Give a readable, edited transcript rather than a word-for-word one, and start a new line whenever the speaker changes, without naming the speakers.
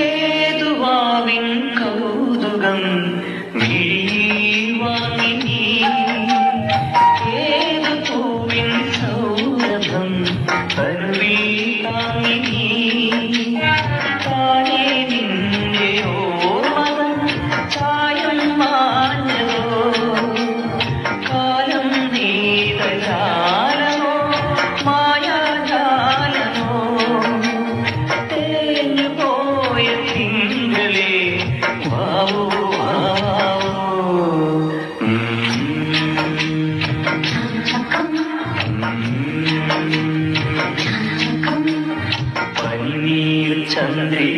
ഏതുവാവിൻ കൗതുകം മിഴിവാങ്ങി, ഏതു പൂവിൻ സൗരഭം കരുവിൽ താങ്ങി, താനേ നിന്റെ ഓർമ്മകൾ ചായം മാഞ്ഞതോ, കാലം നീതജാലമോ മായാജാലമോ, തേഞ്ഞു പോയ തിങ്കളേ വാവോ പനിനീർ ചന്ദ്രേ